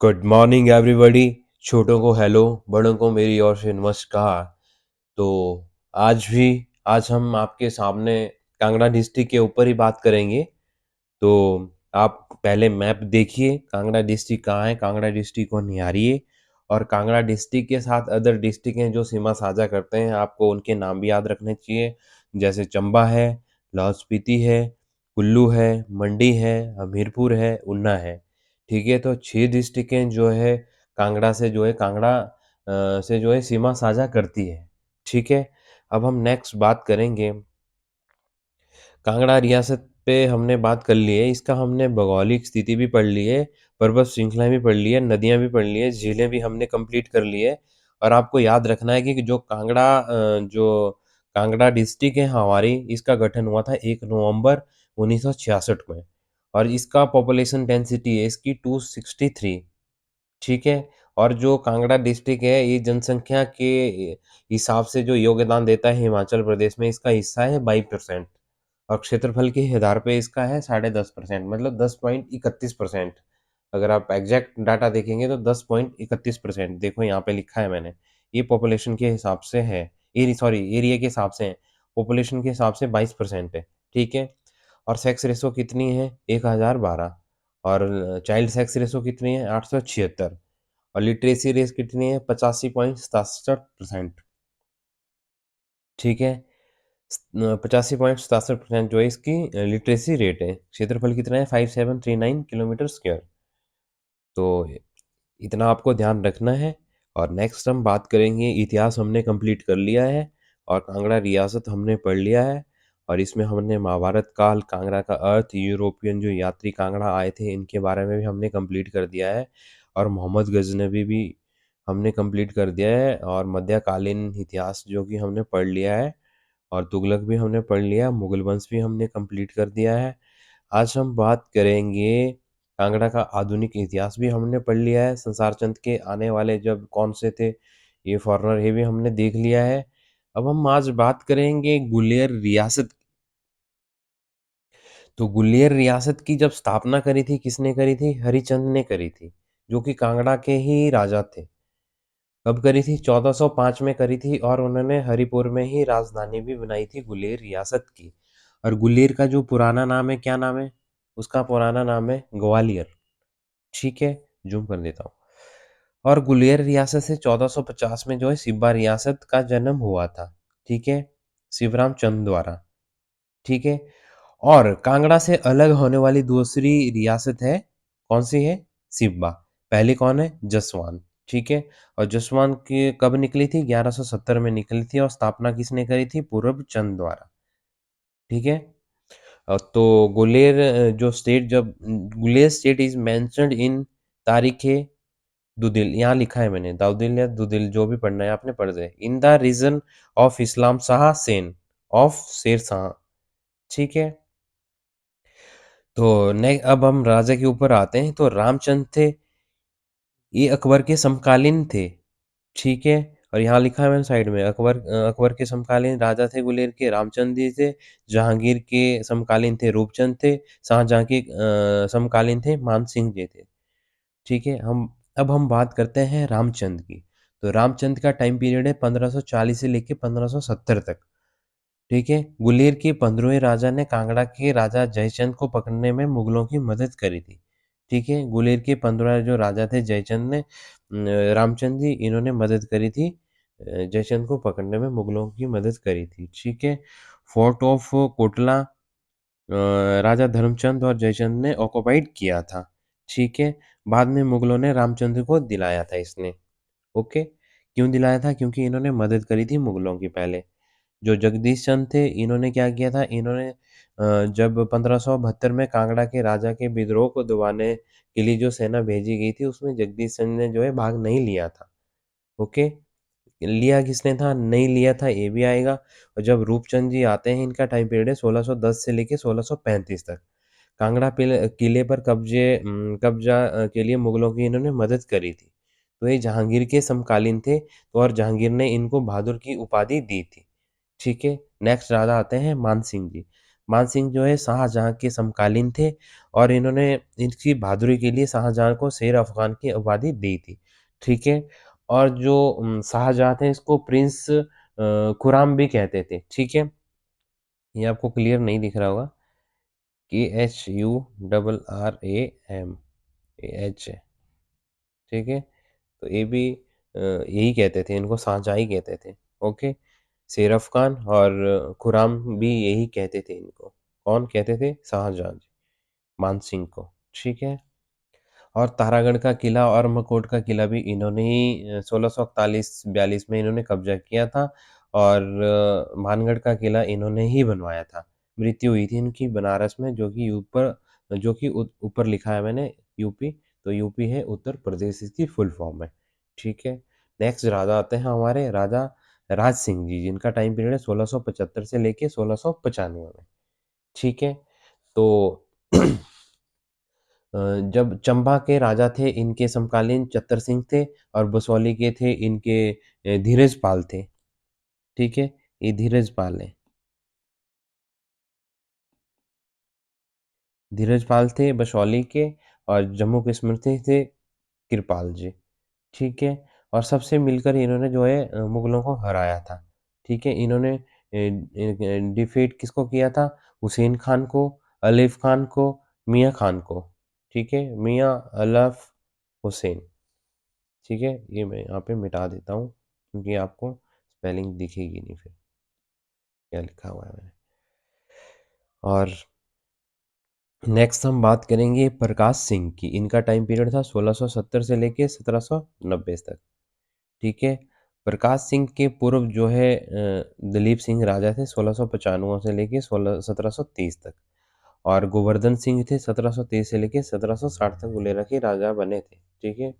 Good morning everybody. छोटों को hello, बड़ों को मेरी ओर से नमस्कार। तो आज भी आज हम आपके सामने कांगड़ा डिस्ट्रिक्ट के ऊपर ही बात करेंगे। तो आप पहले मैप देखिए, कांगड़ा डिस्ट्रिक्ट कहाँ है, कांगड़ा डिस्ट्रिक्ट को निहारिए और कांगड़ा डिस्ट्रिक्ट के साथ अदर डिस्ट्रिक्ट हैं जो सीमा साझा करते हैं, आपको उनके नाम भी याद रखने चाहिए। जैसे चंबा है, लाहौल स्पीति है, कुल्लू है, मंडी है, हमीरपुर है, ऊना है। ठीक है, तो 6 डिस्ट्रिक्टें जो है कांगड़ा से जो है से जो है सीमा साझा करती है। ठीक है, अब हम नेक्स्ट बात करेंगे। कांगड़ा रियासत पे हमने बात कर ली है, इसका हमने भौगोलिक स्थिति भी पढ़ ली है, पर्वत श्रृंखलाएं भी पढ़ ली है, नदियां भी पढ़ ली है, झीलें भी हमने कंप्लीट कर ली है। और आपको याद रखना है कि जो कांगड़ा डिस्ट्रिक्ट है हमारी, इसका गठन हुआ था 1 नवंबर 1966 में और इसका पॉपुलेशन डेंसिटी है इसकी 263। ठीक है, और जो कांगड़ा डिस्ट्रिक्ट है ये जनसंख्या के हिसाब से जो योगदान देता है हिमाचल प्रदेश में, इसका हिस्सा है 22% और क्षेत्रफल के आधार पे इसका है 10.5%, मतलब 10.31%। अगर आप एग्जैक्ट डाटा देखेंगे तो 10.31%, देखो यहाँ पे लिखा है मैंने। ये पॉपुलेशन के हिसाब से है, एरिया के हिसाब से है, पॉपुलेशन के हिसाब से 22% है। ठीक है, और सेक्स रेशो कितनी है 1012, और चाइल्ड सेक्स रेशो कितनी है 876, और लिटरेसी रेट कितनी है 85.67%। ठीक है, 85.67% जो है इसकी लिटरेसी रेट है। क्षेत्रफल कितना है 5739 किलोमीटर स्क्वायर। तो इतना आपको ध्यान रखना है। और नेक्स्ट हम बात करेंगे, इतिहास हमने कंप्लीट कर लिया है और कांगड़ा रियासत हमने पढ़ लिया है, और इसमें हमने महाभारत काल, कांगड़ा का अर्थ, यूरोपियन जो यात्री कांगड़ा आए थे इनके बारे में भी हमने कंप्लीट कर दिया है, और मोहम्मद गजनवी भी हमने कंप्लीट कर दिया है, और मध्यकालीन इतिहास जो कि हमने पढ़ लिया है, और तुगलक भी हमने पढ़ लिया, मुगल वंश भी हमने कंप्लीट कर दिया है। आज हम बात करेंगे कांगड़ा का आधुनिक इतिहास भी हमने पढ़ लिया है, संसार चंद के आने वाले जब कौन से थे ये फॉरनर, ये भी हमने देख लिया है। अब हम आज बात करेंगे गुलियर रियासत। तो गुलियर रियासत की जब स्थापना करी थी, किसने करी थी? हरिचंद ने करी थी, जो कि कांगड़ा के ही राजा थे। कब करी थी? 1405 में करी थी, और उन्होंने हरिपुर में ही राजधानी भी बनाई थी गुलेर रियासत की। और गुलेर का जो पुराना नाम है, क्या नाम है उसका? पुराना नाम है ग्वालियर। ठीक है, जूम कर देता हूँ। और गुलियर रियासत से 1450 में जो है सिब्बा रियासत का जन्म हुआ था। ठीक है, शिवराम चंद द्वारा। ठीक है, और कांगड़ा से अलग होने वाली दूसरी रियासत है, कौन सी है? सिब्बा। पहली कौन है? जसवान। ठीक है, और जसवान की कब निकली थी? 1170 में निकली थी, और स्थापना किसने करी थी? पूरब चंद द्वारा। ठीक है, तो जो स्टेट, जब Guler state is mentioned in तारीख दुदिल, यहाँ लिखा है मैंने, दाऊदिल या दुदिल, जो भी पढ़ना है आपने पढ़ दे, in the region of Islam Shah son of Sher Shah. ठीक है, तो ने अब हम राजा के ऊपर आते हैं। तो रामचंद्र थे, ये अकबर के समकालीन थे। ठीक है, और यहाँ लिखा है मैंने साइड में, अकबर के समकालीन राजा थे गुलेर के रामचंद्र जी थे। जहांगीर के समकालीन थे रूपचंद थे। शाहजहां के समकालीन थे मान सिंह जी थे। ठीक है, हम बात करते हैं रामचंद्र की। तो रामचंद्र का टाइम पीरियड है 1540 से लेके 1570 तक। ठीक है, गुलेर के 15वें राजा ने कांगड़ा के राजा जयचंद को पकड़ने में मुगलों की मदद करी थी। ठीक है, गुलेर के 15 जो राजा थे जयचंद ने, रामचंद्र जी इन्होंने मदद करी थी, जयचंद को पकड़ने में मुगलों की मदद करी थी। ठीक है, फोर्ट ऑफ कोटला राजा धर्मचंद और जयचंद ने ऑक्युपाइड किया था। ठीक है, बाद में मुगलों ने रामचंद्र को दिलाया था इसने। ओके, क्यों दिलाया था? क्योंकि इन्होंने मदद करी थी मुगलों की पहले। जो जगदीश चंद थे, इन्होंने क्या किया था? इन्होंने जब 1572 में कांगड़ा के राजा के विद्रोह को दबाने के लिए जो सेना भेजी गई थी, उसमें जगदीश चंद ने जो है भाग नहीं लिया था। ओके, लिया किसने था? नहीं लिया था, ये भी आएगा। और जब रूपचंद जी आते हैं, इनका टाइम पीरियड है 1610 से लेके 1635 तक। कांगड़ा किले पर कब्जा के लिए मुगलों की इन्होंने मदद करी थी। तो ये जहांगीर के समकालीन थे, तो और जहांगीर ने इनको बहादुर की उपाधि दी थी। ठीक है, नेक्स्ट राजा आते हैं मान सिंह जी। मानसिंह जो है शाहजहाँ के समकालीन थे और इन्होंने इनकी बहादुरी के लिए शाहजहाँ को शेर अफ़गान की उपाधि दी थी, ठीक है? और जो शाहजहाँ थे इसको प्रिंस खुर्राम भी कहते थे, ठीक है? ये आपको क्लियर नहीं दिख रहा होगा, KHURRAM एच है, ठीक है? तो ये भी यही कहते थे, इनको शाहजहाँ ही कहते थे, ओके? शेर अफ़गान और खुर्राम भी यही कहते थे इनको। कौन कहते थे? शाहजहाँ जी, मानसिंह को, ठीक है? और तारागढ़ का किला और अमरकोट का किला भी इन्होंने ही 1641-42 में इन्होंने कब्जा किया था और मानगढ़ का किला इन्होंने ही बनवाया था। मृत्यु हुई थी इनकी बनारस में जो कि ऊपर लिखा है मैंने यूपी, तो यूपी है उत्तर प्रदेश इसकी फुल फॉर्म है, ठीक है। नेक्स्ट राजा आते हैं हमारे राजा राज सिंह जी जिनका टाइम पीरियड है 1675 से लेके 1695 में, ठीक है। तो जब चंबा के राजा थे इनके समकालीन चत्तर सिंह थे और बसौली के थे इनके धीरज पाल थे, ठीक है? ये धीरज पाल हैं। धीरज पाल थे बसौली के और जम्मू कश्मीर थे कृपाल जी, ठीक है? और सबसे मिलकर इन्होंने जो है मुगलों को हराया था, ठीक है? इन्होंने डिफीट किसको किया था? हुसैन खान को, अलीफ खान को, मियाँ खान को, ठीक है? मियाँ अल्फ हुसैन, ठीक है? ये मैं यहाँ पे मिटा देता हूँ क्योंकि आपको स्पेलिंग दिखेगी नहीं फिर, क्या लिखा हुआ है मैंने। और नेक्स्ट हम बात करेंगे प्रकाश सिंह की। इनका टाइम पीरियड था 1670 से लेके 1790 तक, ठीक है? प्रकाश सिंह के पूर्व जो है दलीप सिंह राजा थे 1695 से लेके 1730 तक और गोवर्धन सिंह थे 1730 से लेके 1760 तक वगैरह के राजा बने थे, ठीक है?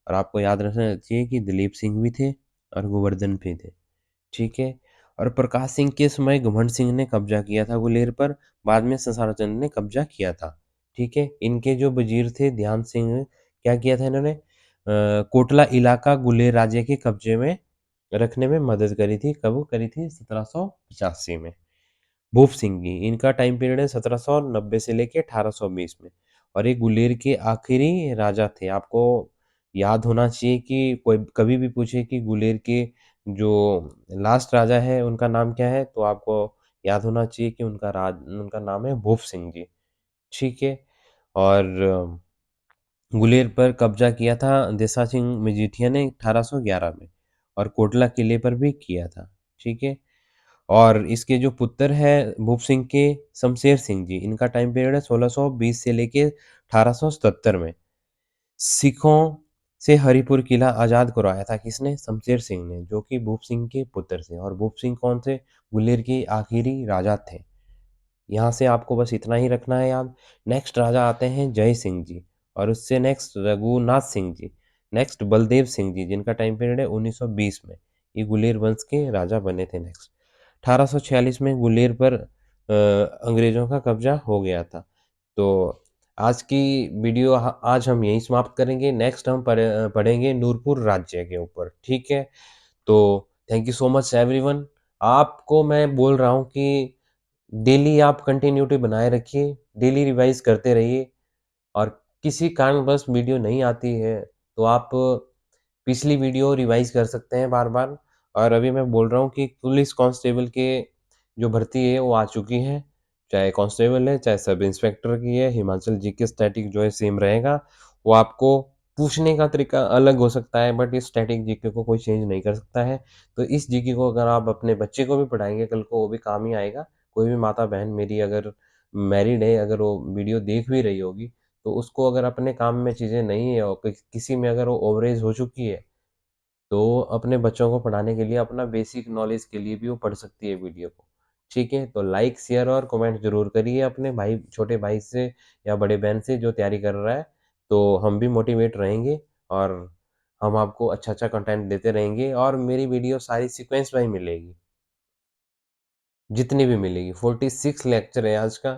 और आपको याद रखना चाहिए कि दलीप सिंह भी थे और गोवर्धन भी थे, ठीक है? और प्रकाश सिंह के समय घुमंड सिंह ने कब्जा किया था ग्वालियर पर, बाद में ससारा चंद ने कब्जा किया था, ठीक है? इनके जो वजीर थे ध्यान सिंह, क्या किया था इन्होंने? कोटला इलाका गुलेर राज्य के कब्जे में रखने में मदद करी थी। कब करी थी? 1785 में। भूप सिंह जी, इनका टाइम पीरियड है 1790 से लेके 1820 में और ये गुलेर के आखिरी राजा थे। आपको याद होना चाहिए कि कोई कभी भी पूछे कि गुलेर के जो लास्ट राजा है उनका नाम क्या है? तो आपको याद होना चाहिए कि उनका नाम है भूप सिंह जी, ठीक है? और गुलेर पर कब्जा किया था देसा सिंह मजीठिया ने 1811 में और कोटला किले पर भी किया था, ठीक है? और इसके जो पुत्र हैं भूप सिंह के शमशेर सिंह जी, इनका टाइम पीरियड है 1620 से लेके 1877 में। सिखों से हरिपुर किला आज़ाद करवाया था किसने? शमशेर सिंह ने, जो कि भूप सिंह के पुत्र थे और भूप सिंह कौन थे? गुलेर के आखिरी राजा थे। यहाँ से आपको बस इतना ही रखना है याद। नेक्स्ट राजा आते हैं जय सिंह जी और उससे नेक्स्ट रघुनाथ सिंह जी, नेक्स्ट बलदेव सिंह जी जिनका टाइम पीरियड है 1920 में। ये गुलेर वंश के राजा बने थे नेक्स्ट। 1846 में गुलेर पर अंग्रेजों का कब्जा हो गया था। तो आज की वीडियो आज हम यहीं समाप्त करेंगे। नेक्स्ट हम पढ़ेंगे नूरपुर राज्य के ऊपर, ठीक है? तो thank you so much everyone. आपको मैं बोल रहा हूँ कि डेली आप कंटिन्यूटी बनाए रखिए, डेली रिवाइज करते रहिए और किसी कारणवश वीडियो नहीं आती है तो आप पिछली वीडियो रिवाइज कर सकते हैं बार-बार। और अभी मैं बोल रहा हूँ कि पुलिस कांस्टेबल के जो भर्ती है वो आ चुकी है, चाहे कांस्टेबल है, चाहे सब इंस्पेक्टर की है, हिमाचल जीके स्टैटिक जो है सेम रहेगा। वो आपको पूछने का तरीका अलग हो सकता है बट इस स्टैटिक जीके को कोई चेंज नहीं कर सकता है। तो इस जीके को अगर आप अपने बच्चे को भी पढ़ाएँगे कल को वो भी काम ही आएगा। कोई भी माता-बहन मेरी अगर मैरिड है, अगर वो वीडियो देख भी रही होगी, तो उसको अगर अपने काम में चीज़ें नहीं है और किसी में अगर वो ओवरेज हो चुकी है, तो अपने बच्चों को पढ़ाने के लिए अपना बेसिक नॉलेज के लिए भी वो पढ़ सकती है वीडियो को, ठीक है? तो लाइक, शेयर और कमेंट ज़रूर करिए अपने भाई छोटे भाई से या बड़े बहन से जो तैयारी कर रहा है, तो हम भी मोटिवेट रहेंगे और हम आपको अच्छा-अच्छा कंटेंट देते रहेंगे और मेरी वीडियो सारी सीक्वेंस वाइज़ मिलेगी। जितनी भी मिलेगी 46 लेक्चर है आज का,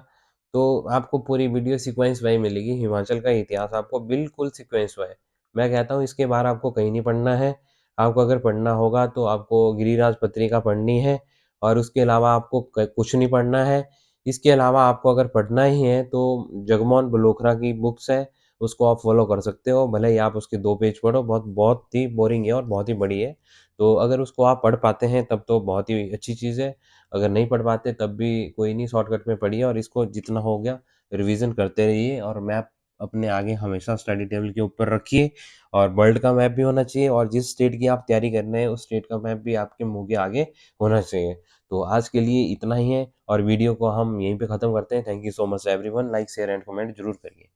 तो आपको पूरी वीडियो सीक्वेंस वाइज़ मिलेगी। हिमाचल का इतिहास आपको बिल्कुल सीक्वेंस वाइज़। मैं कहता हूँ इसके बाहर आपको कहीं नहीं पढ़ना है। आपको अगर पढ़ना होगा तो आपको गिरिराज पत्रिका पढ़नी है और उसके अलावा आपको कुछ नहीं पढ़ना है। इसके अलावा आपको अगर पढ़ना ही है तो जगमोहन बलोत्रा की बुक्स है, उसको आप फ़ॉलो कर सकते हो, भले ही आप उसके 2 पेज पढ़ो, बहुत बहुत ही बोरिंग है और बहुत ही बड़ी है। तो अगर उसको आप पढ़ पाते हैं तब तो बहुत ही अच्छी चीज़ है, अगर नहीं पढ़ पाते तब भी कोई नहीं, शॉर्टकट में पढ़िए और इसको जितना हो गया रिवीज़न करते रहिए और मैप अपने आगे हमेशा स्टडी टेबल के ऊपर रखिए और वर्ल्ड का मैप भी होना चाहिए और जिस स्टेट की आप तैयारी कर रहे हैं, उस स्टेट का मैप भी आपके मुँह के आगे होना चाहिए। तो आज के लिए इतना ही है और वीडियो को हम यहीं पे ख़त्म करते हैं। Thank you so much everyone. Like, share and comment ज़रूर करिए।